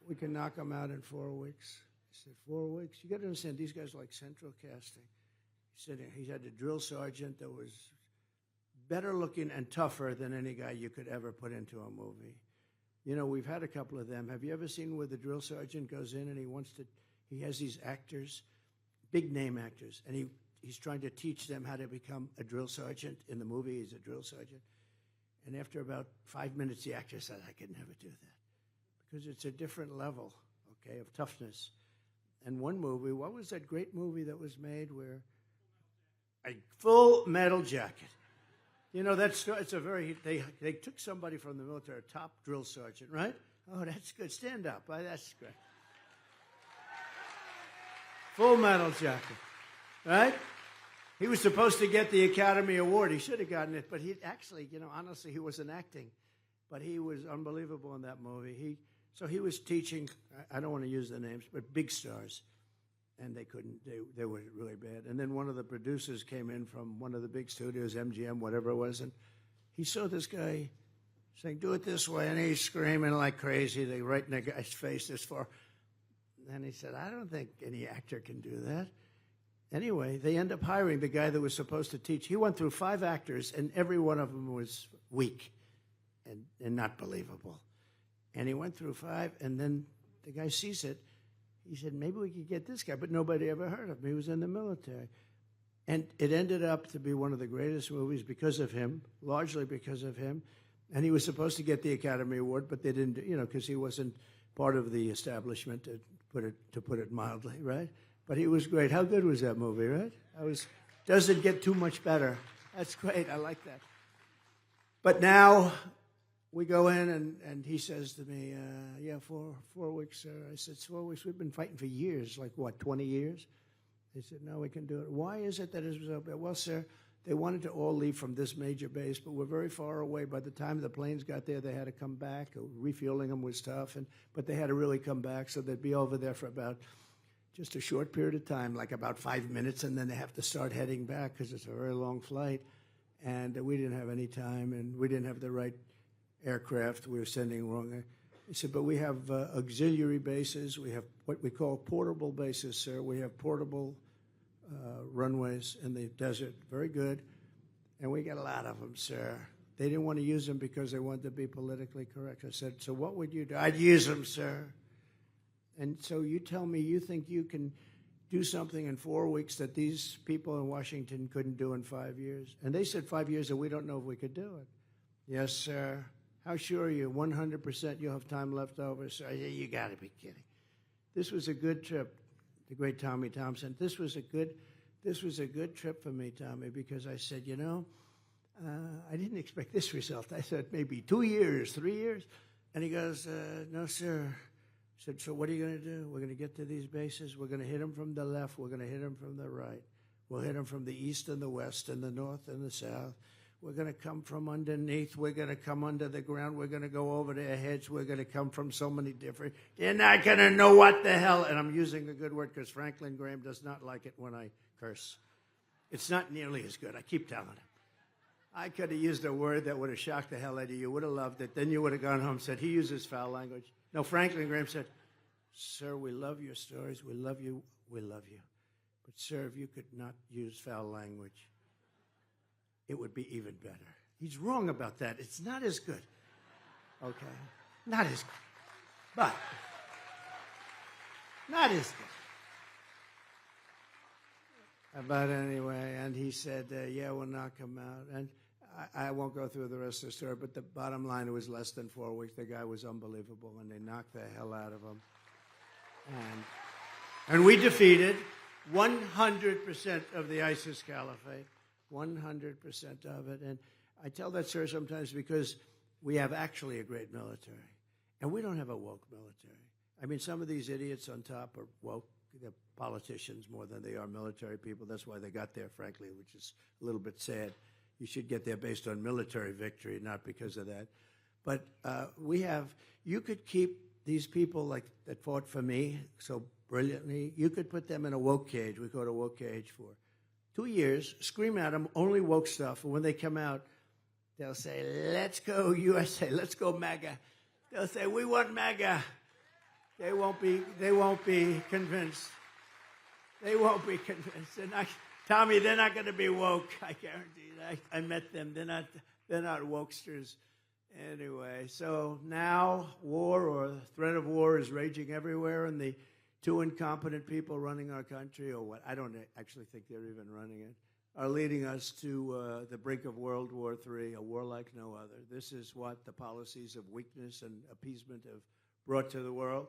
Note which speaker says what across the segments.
Speaker 1: we can knock them out in 4 weeks. I said, 4 weeks? You got to understand, these guys are like central casting. He said he had a drill sergeant that was better looking and tougher than any guy you could ever put into a movie. You know, we've had a couple of them. Have you ever seen where the drill sergeant goes in and he has these actors, big name actors, and he's trying to teach them how to become a drill sergeant. In the movie, he's a drill sergeant. And after about 5 minutes, the actor said, I could never do that. Because it's a different level, okay, of toughness. And one movie, what was that great movie that was made where a Full Metal Jacket. You know, it's a very, they took somebody from the military, a top drill sergeant, right? Oh, that's good. Stand up. That's great. Full Metal Jacket, right? He was supposed to get the Academy Award. He should have gotten it, but he actually, you know, honestly, he wasn't acting. But he was unbelievable in that movie. So he was teaching, I don't want to use the names, but big stars. And they couldn't, they were really bad. And then one of the producers came in from one of the big studios, MGM, whatever it was, and he saw this guy saying, do it this way, and he's screaming like crazy. They right in the guy's face this far. And he said, I don't think any actor can do that. Anyway, they end up hiring the guy that was supposed to teach. He went through 5 actors, and every one of them was weak and not believable. And he went through 5, and then the guy sees it. He said, maybe we could get this guy, but nobody ever heard of him. He was in the military. And it ended up to be one of the greatest movies because of him, largely because of him. And he was supposed to get the Academy Award, but they didn't, you know, because he wasn't part of the establishment, to put it mildly, right? But he was great. How good was that movie, right? Doesn't get too much better. That's great. I like that. But now we go in, and he says to me, yeah, 4 weeks, sir. I said, 4 weeks? We've been fighting for years, like what, 20 years? He said, no, we can do it. Why is it that it was so bad? Well, sir, they wanted to all leave from this major base, but we're very far away. By the time the planes got there, they had to come back. Refueling them was tough, but they had to really come back, so they'd be over there for about just a short period of time, like about 5 minutes, and then they have to start heading back because it's a very long flight. And we didn't have any time, and we didn't have the right aircraft. We were sending wrong. He said, but we have auxiliary bases. We have what we call portable bases, sir. We have portable runways in the desert. Very good. And we got a lot of them, sir. They didn't want to use them because they wanted to be politically correct. I said, so what would you do? I'd use them, sir. And so you tell me you think you can do something in 4 weeks that these people in Washington couldn't do in 5 years? And they said 5 years, and we don't know if we could do it. Yes, sir. How sure are you? 100% you'll have time left over, sir. You got to be kidding. This was a good trip, the great Tommy Thompson. This was a good trip for me, Tommy, because I said, you know, I didn't expect this result. I said maybe 2 years, 3 years. And he goes, no, sir. I said, so what are you going to do? We're going to get to these bases. We're going to hit them from the left. We're going to hit them from the right. We'll hit them from the east and the west and the north and the south. We're going to come from underneath. We're going to come under the ground. We're going to go over their heads. We're going to come from so many different. They're not going to know what the hell. And I'm using a good word because Franklin Graham does not like it when I curse. It's not nearly as good. I keep telling him. I could have used a word that would have shocked the hell out of you. You would have loved it. Then you would have gone home and said, he uses foul language. No, Franklin Graham said, sir, we love your stories. We love you. We love you. But, sir, if you could not use foul language, it would be even better. He's wrong about that. It's not as good. Okay? Not as good. But, not as good. But anyway, and he said, yeah, we'll knock him out. And I won't go through the rest of the story, but the bottom line, it was less than 4 weeks. The guy was unbelievable, and they knocked the hell out of him. And we defeated 100% of the ISIS caliphate, 100% of it. And I tell that story sometimes because we have actually a great military, and we don't have a woke military. I mean, some of these idiots on top are woke. They're politicians more than they are military people. That's why they got there, frankly, which is a little bit sad. You should get there based on military victory, not because of that. But you could keep these people like that fought for me so brilliantly. You could put them in a woke cage. We call it a woke cage for 2 years, scream at them, only woke stuff. And when they come out, they'll say, let's go USA, let's go MAGA. They'll say, we want MAGA. They won't be convinced. They won't be convinced. Tommy, they're not going to be woke. I guarantee that. I met them. They're not wokesters. Anyway, so now war or threat of war is raging everywhere, and the two incompetent people running our country, or what, I don't actually think they're even running it, are leading us to the brink of World War III, a war like no other. This is what the policies of weakness and appeasement have brought to the world.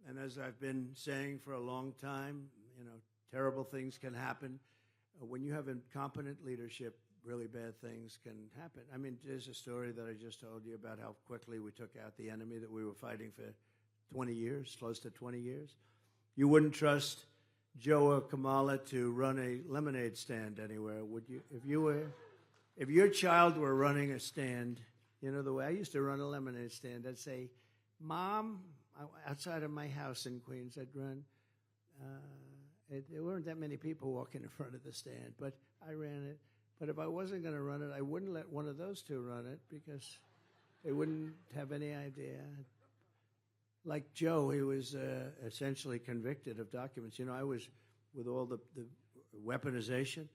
Speaker 1: And as I've been saying for a long time, terrible things can happen. When you have incompetent leadership, really bad things can happen. I mean, there's a story that I just told you about how quickly we took out the enemy that we were fighting for 20 years, close to 20 years. You wouldn't trust Joe or Kamala to run a lemonade stand anywhere, would you? If your child were running a stand, the way I used to run a lemonade stand, I'd say, Mom, outside of my house in Queens, I'd run. There weren't that many people walking in front of the stand, but I ran it. But if I wasn't going to run it, I wouldn't let one of those two run it because they wouldn't have any idea. Like Joe, he was essentially convicted of documents. I was, with all the weaponization,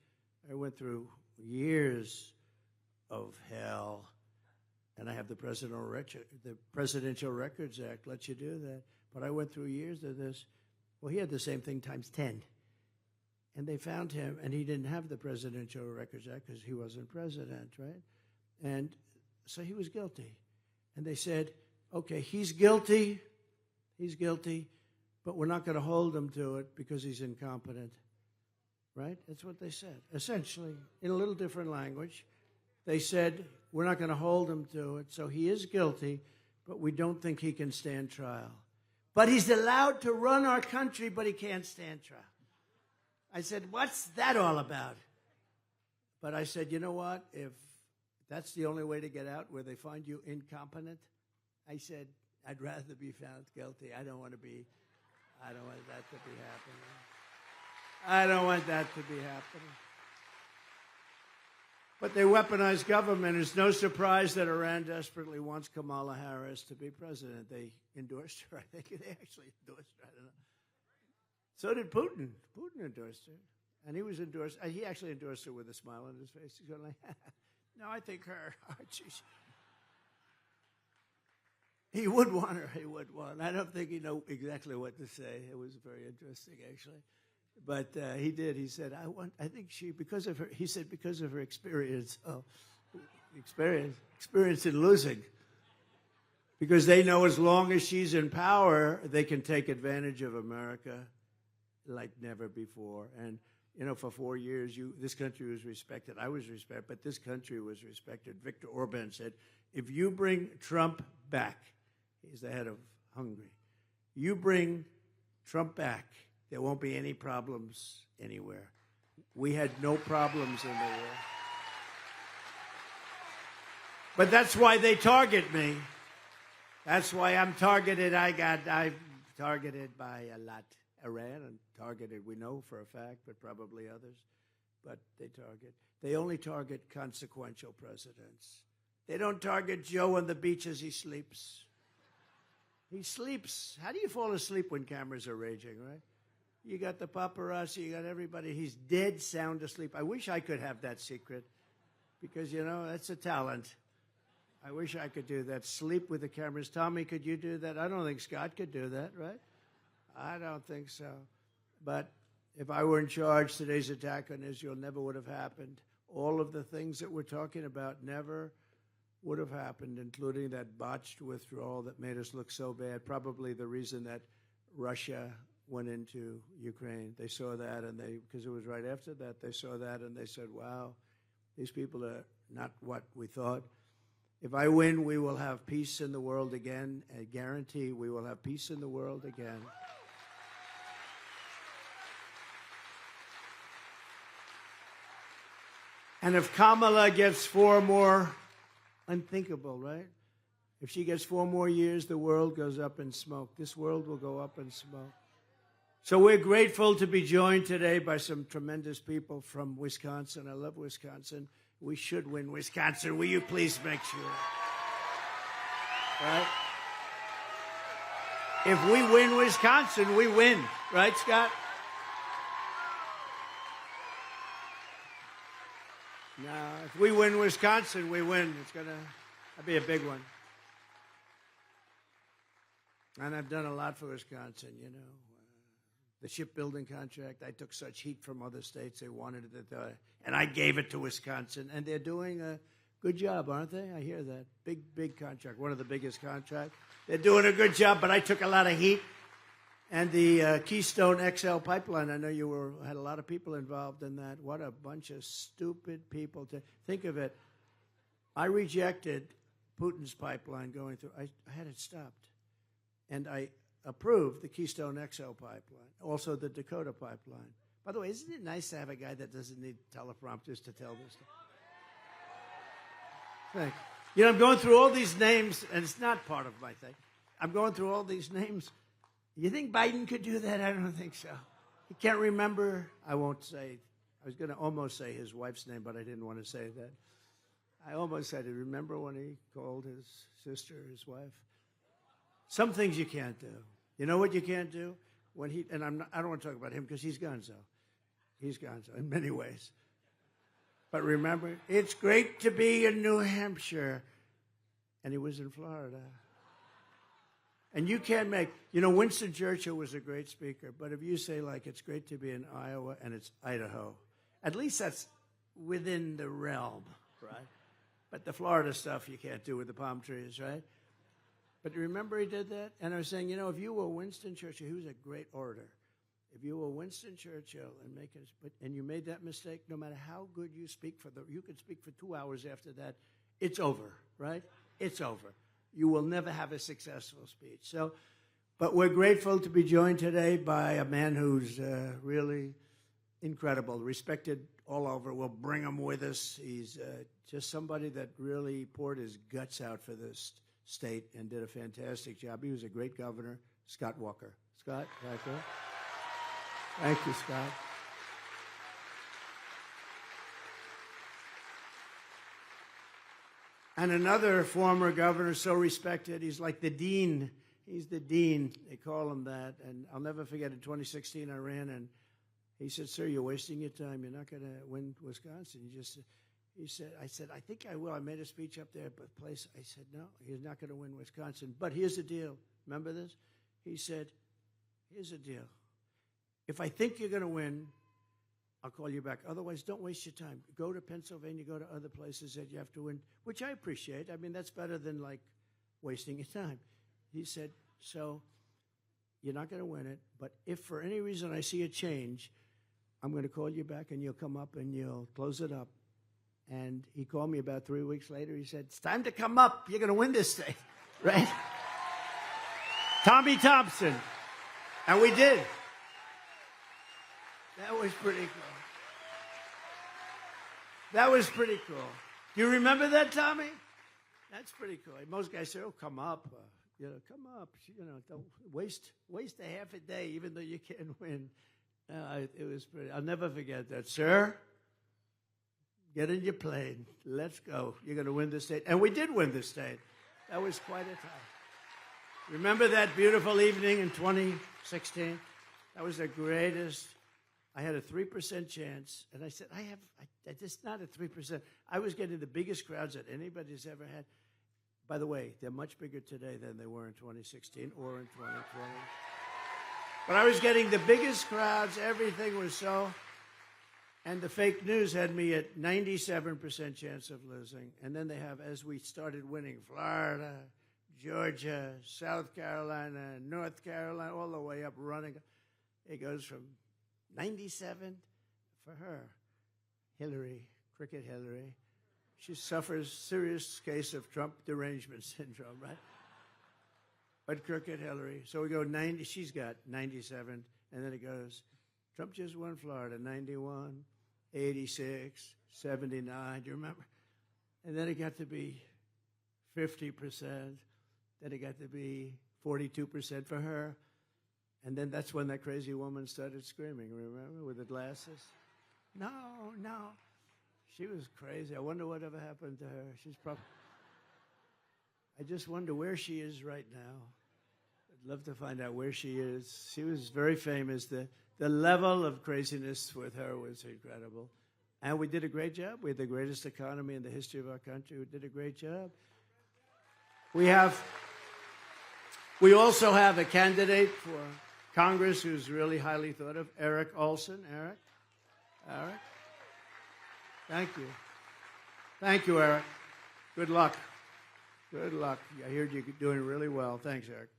Speaker 1: I went through years of hell. And I have the Presidential Records Act lets you do that. But I went through years of this. Well, he had the same thing times 10. And they found him, and he didn't have the Presidential Records Act because he wasn't president, right? And so he was guilty. And they said, okay, he's guilty, but we're not going to hold him to it because he's incompetent, right? That's what they said. Essentially, in a little different language, they said, we're not going to hold him to it, so he is guilty, but we don't think he can stand trial. But he's allowed to run our country, but he can't stand trial. I said, what's that all about? But I said, you know what? If that's the only way to get out, where they find you incompetent, I said, I'd rather be found guilty. I don't want that to be happening. I don't want that to be happening. But they weaponize government. It's no surprise that Iran desperately wants Kamala Harris to be president. They endorsed her. I think they actually endorsed her. I don't know. So did Putin. Putin endorsed her. And he actually endorsed her with a smile on his face. He's going like, no, I think her. Oh, geez. He would want her. He would want. I don't think he knew exactly what to say. It was very interesting, actually. But he did. He said, because of her experience. Oh, experience in losing. Because they know as long as she's in power, they can take advantage of America like never before. And, for 4 years, this country was respected. I was respected, but this country was respected. Viktor Orban said, if you bring Trump back, he's the head of Hungary, you bring Trump back, there won't be any problems anywhere. We had no problems in the world. But that's why they target me. That's why I'm targeted. I'm targeted by a lot. Iran and targeted, we know for a fact, but probably others. But they only target consequential presidents. They don't target Joe on the beach as he sleeps. He sleeps. How do you fall asleep when cameras are raging, right? You got the paparazzi, you got everybody. He's dead sound asleep. I wish I could have that secret because, that's a talent. I wish I could do that. Sleep with the cameras. Tommy, could you do that? I don't think Scott could do that, right? I don't think so. But if I were in charge, today's attack on Israel never would have happened. All of the things that we're talking about never would have happened, including that botched withdrawal that made us look so bad. Probably the reason that Russia went into Ukraine. They saw that, and because it was right after that, they saw that, and they said, wow, these people are not what we thought. If I win, we will have peace in the world again. I guarantee we will have peace in the world again. And if Kamala gets 4 more, unthinkable, right? If she gets 4 more years, the world goes up in smoke. This world will go up in smoke. So we're grateful to be joined today by some tremendous people from Wisconsin. I love Wisconsin. We should win Wisconsin. Will you please make sure? Right? If we win Wisconsin, we win. Right, Scott? No, if we win Wisconsin, we win. It's going to be a big one. And I've done a lot for Wisconsin, you know. The shipbuilding contract, I took such heat from other states. They wanted it, and I gave it to Wisconsin. And they're doing a good job, aren't they? I hear that. Big contract, one of the biggest contracts. They're doing a good job, but I took a lot of heat. And the Keystone XL pipeline, I know you had a lot of people involved in that. What a bunch of stupid people. Think of it. I rejected Putin's pipeline going through. I had it stopped. And I approved the Keystone XL pipeline, also the Dakota pipeline. By the way, isn't it nice to have a guy that doesn't need teleprompters to tell this stuff? Thanks. You know, I'm going through all these names, and it's not part of my thing. I'm going through all these names. You think Biden could do that? I don't think so. He can't remember. I won't say. I was going to almost say his wife's name, but I didn't want to say that. I almost said it. Remember when he called his sister his wife? Some things you can't do. You know what you can't do? I don't want to talk about him because he's gonzo. He's gonzo in many ways. But remember, it's great to be in New Hampshire. And he was in Florida. And you can't Winston Churchill was a great speaker. But if you say, like, it's great to be in Iowa and it's Idaho, at least that's within the realm, right? But the Florida stuff you can't do with the palm trees, right? But remember he did that? And I was saying, if you were Winston Churchill, he was a great orator. If you were Winston Churchill and you made that mistake, no matter how good you speak you could speak for 2 hours after that, it's over, right? It's over. You will never have a successful speech. But we're grateful to be joined today by a man who's really incredible, respected all over. We'll bring him with us. He's just somebody that really poured his guts out for this state and did a fantastic job. He was a great governor, Scott Walker. Scott, back there. Thank you, Scott. And another former governor, so respected, he's like the dean. He's the dean. They call him that. And I'll never forget, in 2016, I ran, and he said, "Sir, you're wasting your time. You're not going to win Wisconsin." I said, "I think I will." I made a speech up there at the place. I said, "No, he's not going to win Wisconsin. But here's the deal." Remember this? He said, "Here's the deal. If I think you're going to win, I'll call you back. Otherwise, don't waste your time. Go to Pennsylvania, go to other places that you have to win," which I appreciate. I mean, that's better than, like, wasting your time. He said, "So you're not going to win it, but if for any reason I see a change, I'm going to call you back, and you'll come up and you'll close it up." And he called me about 3 weeks later. He said, "It's time to come up. You're going to win this thing," right? Tommy Thompson. And we did. That was pretty cool. That was pretty cool. Do you remember that, Tommy? That's pretty cool. Most guys say, "Oh, come up. Come up. Don't waste a half a day, even though you can't win." It was pretty. I'll never forget that. "Sir, get in your plane. Let's go. You're going to win the state." And we did win the state. That was quite a time. Remember that beautiful evening in 2016? That was the greatest. I had a 3% chance, and I said, it's not a 3%. I was getting the biggest crowds that anybody's ever had. By the way, they're much bigger today than they were in 2016 or in 2020. But I was getting the biggest crowds. Everything was so. And the fake news had me at 97% chance of losing. And then they have, as we started winning, Florida, Georgia, South Carolina, North Carolina, all the way up running. It goes from 97 for her. Cricket Hillary. She suffers serious case of Trump derangement syndrome, right? But Cricket Hillary. So we go 90, she's got 97, and then it goes, Trump just won Florida, 91, 86, 79, do you remember? And then it got to be 50%, then it got to be 42% for her. And then that's when that crazy woman started screaming, remember, with the glasses? No. She was crazy. I wonder whatever happened to her. I just wonder where she is right now. I'd love to find out where she is. She was very famous. The level of craziness with her was incredible. And we did a great job. We had the greatest economy in the history of our country. We did a great job. We also have a candidate for Congress who's really highly thought of, Eric Olson. Eric? Thank you. Thank you, Eric. Good luck. Good luck. I heard you're doing really well. Thanks, Eric.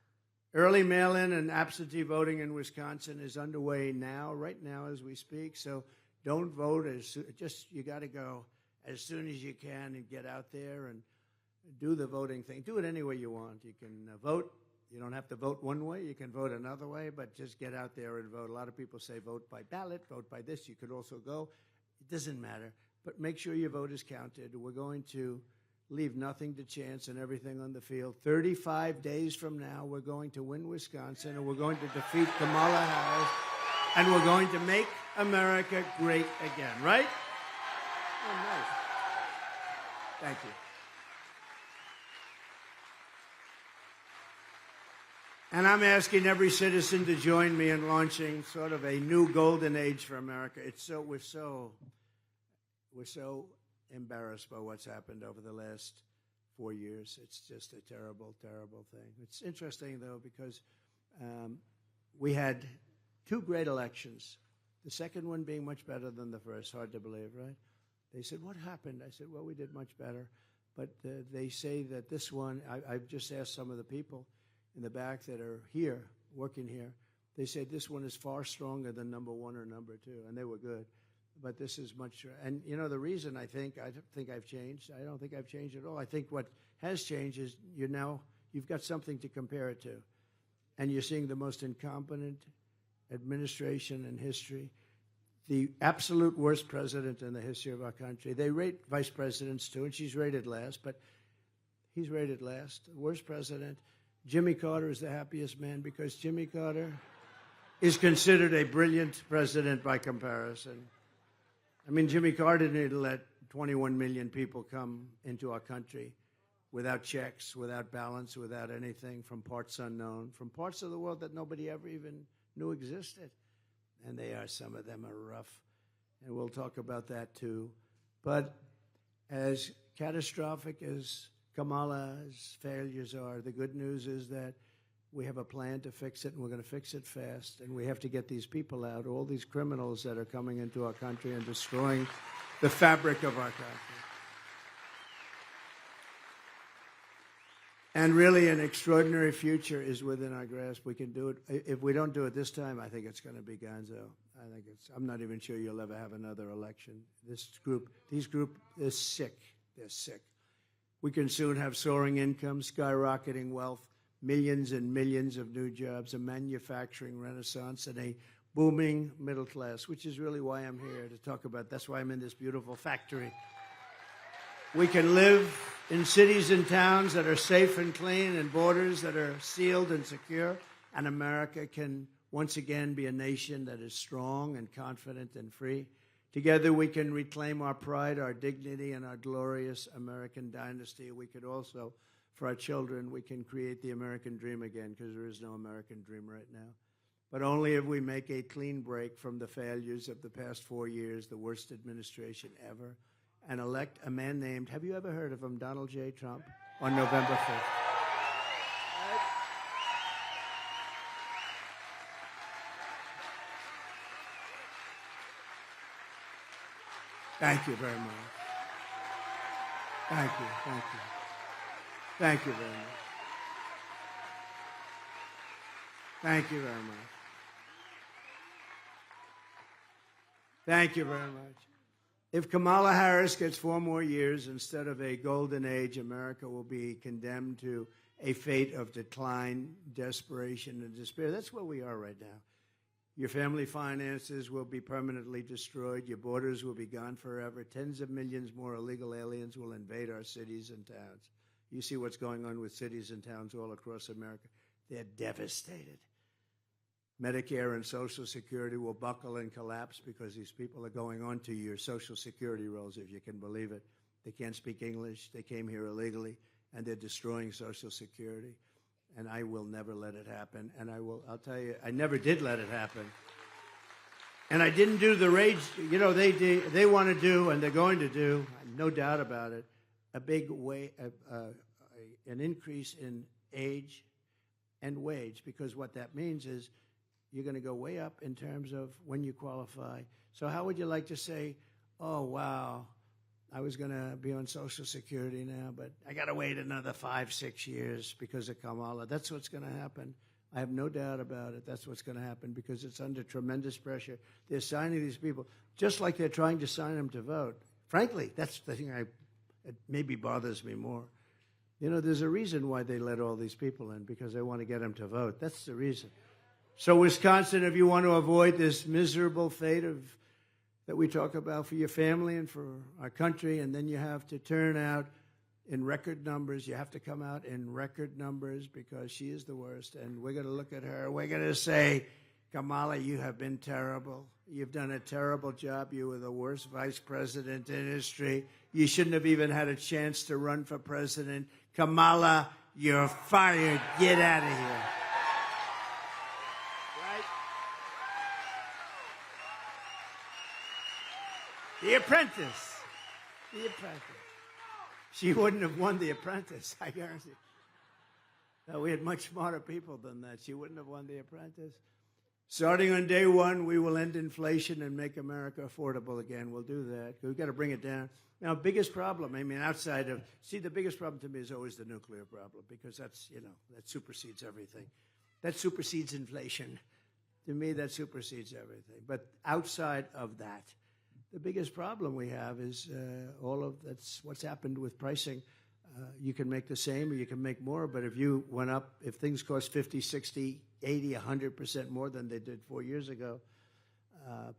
Speaker 1: Early mail-in and absentee voting in Wisconsin is underway now, right now as we speak. So don't vote. You got to go as soon as you can and get out there and do the voting thing. Do it any way you want. You can vote. You don't have to vote one way. You can vote another way, but just get out there and vote. A lot of people say vote by ballot, vote by this. You could also go. It doesn't matter. But make sure your vote is counted. We're going to leave nothing to chance and everything on the field. 35 days from now, we're going to win Wisconsin, and we're going to defeat Kamala Harris, and we're going to make America great again, right? Oh, nice. Thank you. And I'm asking every citizen to join me in launching sort of a new golden age for America. We're so embarrassed by what's happened over the last 4 years. It's just a terrible, terrible thing. It's interesting, though, because we had two great elections, the second one being much better than the first. Hard to believe, right? They said, what happened? I said, well, we did much better. But they say that this one, I've just asked some of the people in the back that are here, working here, they said this one is far stronger than number one or number two, and they were good. But this is much, and you know the reason I don't think I've changed. I don't think I've changed at all. I think what has changed is you've got something to compare it to, and you're seeing the most incompetent administration in history, the absolute worst president in the history of our country. They rate vice presidents too, and she's rated last, but he's rated last. The worst president. Jimmy Carter is the happiest man because Jimmy Carter is considered a brilliant president by comparison. I mean, Jimmy Carter didn't let 21 million people come into our country without checks, without balance, without anything, from parts unknown, from parts of the world that nobody ever even knew existed. And some of them are rough. And we'll talk about that too. But as catastrophic as Kamala's failures are, the good news is that we have a plan to fix it, and we're going to fix it fast. And we have to get these people out, all these criminals that are coming into our country and destroying the fabric of our country. And really, an extraordinary future is within our grasp. We can do it. If we don't do it this time, I think it's going to be gonzo. I'm not even sure you'll ever have another election. These group, they're sick. They're sick. We can soon have soaring incomes, skyrocketing wealth, millions and millions of new jobs, a manufacturing renaissance, and a booming middle class, which is really why I'm here to talk about. That's why I'm in this beautiful factory. We can live in cities and towns that are safe and clean, and borders that are sealed and secure, and America can once again be a nation that is strong and confident and free. Together we can reclaim our pride, our dignity, and our glorious American dynasty. We could also, for our children, we can create the American dream again, because there is no American dream right now. But only if we make a clean break from the failures of the past 4 years, the worst administration ever, and elect a man named, have you ever heard of him, Donald J. Trump, on November 5th. Thank you very much. Thank you. Thank you very much. Thank you very much. Thank you very much. If Kamala Harris gets 4 more years instead of a golden age, America will be condemned to a fate of decline, desperation, and despair. That's where we are right now. Your family finances will be permanently destroyed. Your borders will be gone forever. Tens of millions more illegal aliens will invade our cities and towns. You see what's going on with cities and towns all across America. They're devastated. Medicare and Social Security will buckle and collapse because these people are going on to your Social Security rolls, if you can believe it. They can't speak English. They came here illegally, and they're destroying Social Security. and I will never let it happen. And I'll tell you, I never did let it happen. And I didn't do the rage. You know, they want to do, and they're going to do, no doubt about it, a big an increase in age and wage, because what that means is you're going to go way up in terms of when you qualify. So how would you like to say, oh, wow, I was going to be on Social Security now, but I got to wait another 5-6 years because of Kamala. That's what's going to happen. I have no doubt about it. That's what's going to happen because it's under tremendous pressure. They're signing these people just like they're trying to sign them to vote. Frankly, that's the thing it maybe bothers me more. You know, there's a reason why they let all these people in, because they want to get them to vote. That's the reason. So Wisconsin, if you want to avoid this miserable fate that we talk about for your family and for our country, and then you have to turn out in record numbers. You have to come out in record numbers because she is the worst. And we're going to look at her. We're going to say, Kamala, you have been terrible. You've done a terrible job. You were the worst vice president in history. You shouldn't have even had a chance to run for president. Kamala, you're fired. Get out of here. Right? The Apprentice. The Apprentice. She wouldn't have won The Apprentice, I guarantee. No, we had much smarter people than that. She wouldn't have won The Apprentice. Starting on day one, we will end inflation and make America affordable again. We'll do that. We've got to bring it down. Now, biggest problem, I mean, outside of, the biggest problem to me is always the nuclear problem, because that's, that supersedes everything. That supersedes inflation. To me, that supersedes everything. But outside of that, the biggest problem we have is that's what's happened with pricing. You can make the same or you can make more, but if you went up, if things cost 50, 60, 80, 100% more than they did 4 years ago,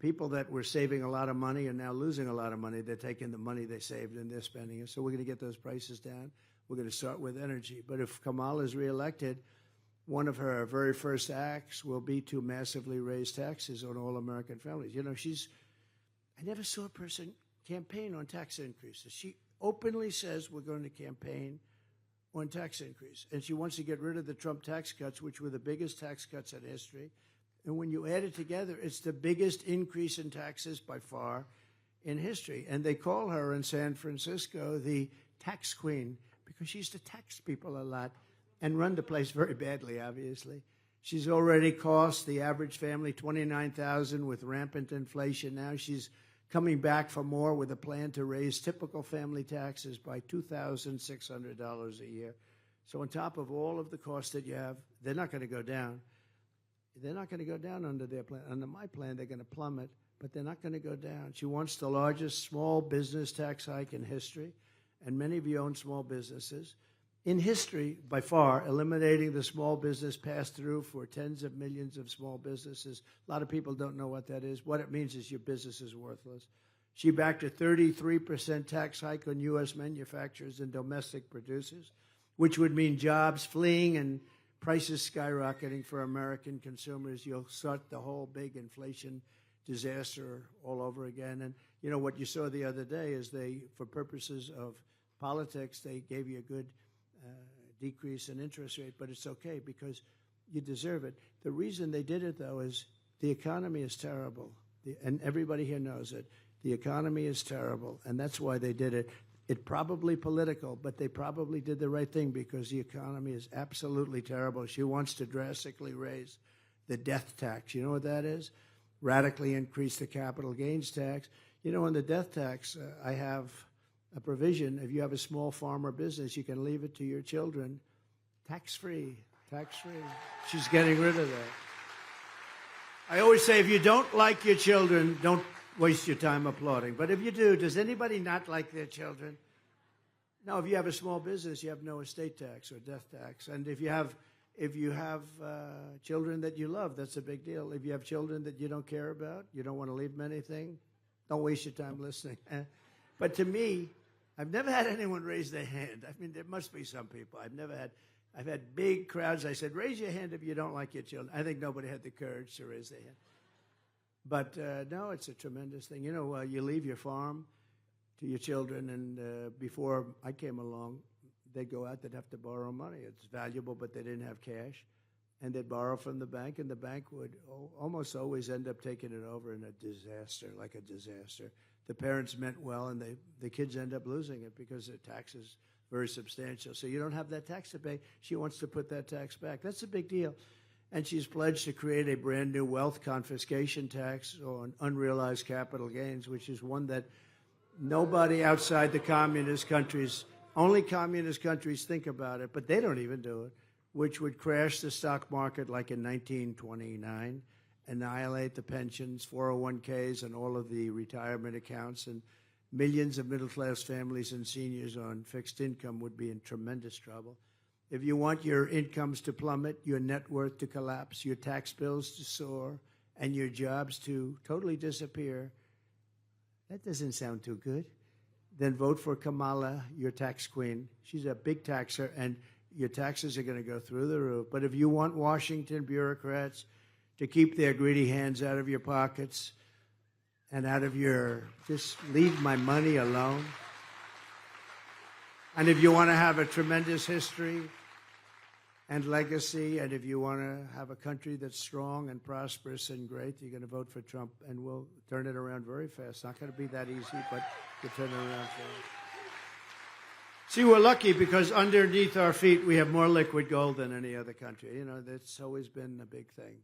Speaker 1: people that were saving a lot of money are now losing a lot of money. They're taking the money they saved and they're spending it. So we're going to get those prices down. We're going to start with energy. But if Kamala is reelected, one of her very first acts will be to massively raise taxes on all American families. I never saw a person campaign on tax increases. She openly says we're going to campaign on tax increase. And she wants to get rid of the Trump tax cuts, which were the biggest tax cuts in history. And when you add it together, it's the biggest increase in taxes by far in history. And they call her in San Francisco the tax queen because she used to tax people a lot and run the place very badly, obviously. She's already cost the average family $29,000 with rampant inflation. Now she's coming back for more with a plan to raise typical family taxes by $2,600 a year. So on top of all of the costs that you have, they're not going to go down. They're not going to go down under their plan. Under my plan, they're going to plummet, but they're not going to go down. She wants the largest small business tax hike in history, and many of you own small businesses. In history, by far, eliminating the small business pass-through for tens of millions of small businesses. A lot of people don't know what that is. What it means is your business is worthless. She backed a 33% tax hike on U.S. manufacturers and domestic producers, which would mean jobs fleeing and prices skyrocketing for American consumers. You'll start the whole big inflation disaster all over again. And, what you saw the other day is for purposes of politics, they gave you a good decrease in interest rate, but it's okay because you deserve it. The reason they did it, though, is the economy is terrible, and everybody here knows it. The economy is terrible, and that's why they did it. It's probably political, but they probably did the right thing because the economy is absolutely terrible. She wants to drastically raise the death tax. You know what that is? Radically increase the capital gains tax. On the death tax, I have a provision. If you have a small farmer business, you can leave it to your children tax-free. Tax-free. She's getting rid of that. I always say, if you don't like your children, don't waste your time applauding. But if you do, does anybody not like their children? No, if you have a small business, you have no estate tax or death tax. And if you have children that you love, that's a big deal. If you have children that you don't care about, you don't want to leave them anything, don't waste your time listening. But to me, I've never had anyone raise their hand. I mean, there must be some people. I've had big crowds. I said, raise your hand if you don't like your children. I think nobody had the courage to raise their hand. But no, it's a tremendous thing. You leave your farm to your children, and before I came along, they'd go out, they'd have to borrow money. It's valuable, but they didn't have cash. And they'd borrow from the bank, and the bank would almost always end up taking it over in a disaster, like a disaster. The parents meant well, and the kids end up losing it because the tax is very substantial. So you don't have that tax to pay. She wants to put that tax back. That's a big deal. And she's pledged to create a brand new wealth confiscation tax on unrealized capital gains, which is one that nobody outside the communist countries, only communist countries think about it, but they don't even do it, which would crash the stock market like in 1929, annihilate the pensions, 401ks, and all of the retirement accounts, and millions of middle-class families and seniors on fixed income would be in tremendous trouble. If you want your incomes to plummet, your net worth to collapse, your tax bills to soar, and your jobs to totally disappear, that doesn't sound too good. Then vote for Kamala, your tax queen. She's a big taxer, and your taxes are going to go through the roof. But if you want Washington bureaucrats to keep their greedy hands out of your pockets and out of your, just leave my money alone. And if you want to have a tremendous history and legacy, and if you want to have a country that's strong and prosperous and great, you're going to vote for Trump, and we'll turn it around very fast. It's not going to be that easy, but we'll turn it around fast. See, we're lucky because underneath our feet we have more liquid gold than any other country. You know, that's always been a big thing.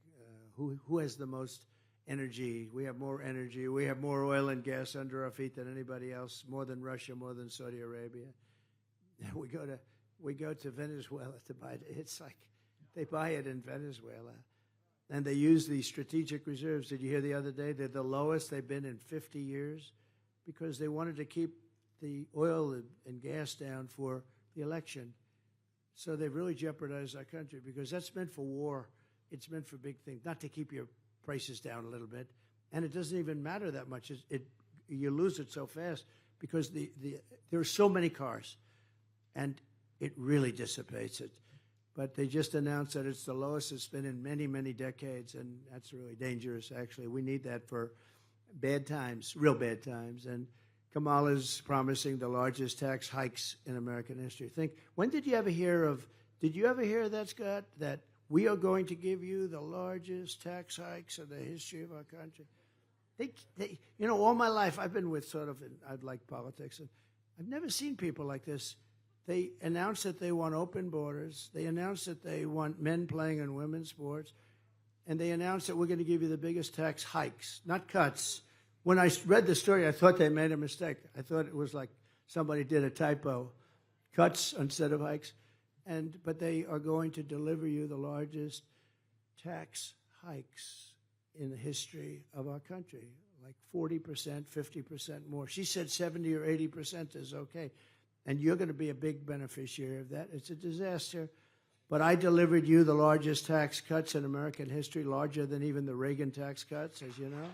Speaker 1: Who has the most energy? We have more energy. We have more oil and gas under our feet than anybody else, more than Russia, more than Saudi Arabia. We go to Venezuela to buy it. It's like they buy it in Venezuela. And they use the strategic reserves. Did you hear the other day? They're the lowest they've been in 50 years because they wanted to keep the oil and gas down for the election. So they've really jeopardized our country because that's meant for war. It's meant for big things, not to keep your prices down a little bit. And it doesn't even matter that much. You lose it so fast because there are so many cars, and it really dissipates it. But they just announced that it's the lowest it's been in many, many decades, and that's really dangerous, actually. We need that for bad times, real bad times. And Kamala's promising the largest tax hikes in American history. Did you ever hear that, Scott, that we are going to give you the largest tax hikes in the history of our country? All my life I've been with I'd like politics, and I've never seen people like this. They announced that they want open borders. They announced that they want men playing in women's sports. And they announced that we're going to give you the biggest tax hikes, not cuts. When I read the story, I thought they made a mistake. I thought it was like somebody did a typo, cuts instead of hikes. But they are going to deliver you the largest tax hikes in the history of our country, like 40%, 50% more. She said 70 or 80% is okay. And you're going to be a big beneficiary of that. It's a disaster. But I delivered you the largest tax cuts in American history, larger than even the Reagan tax cuts, as you know.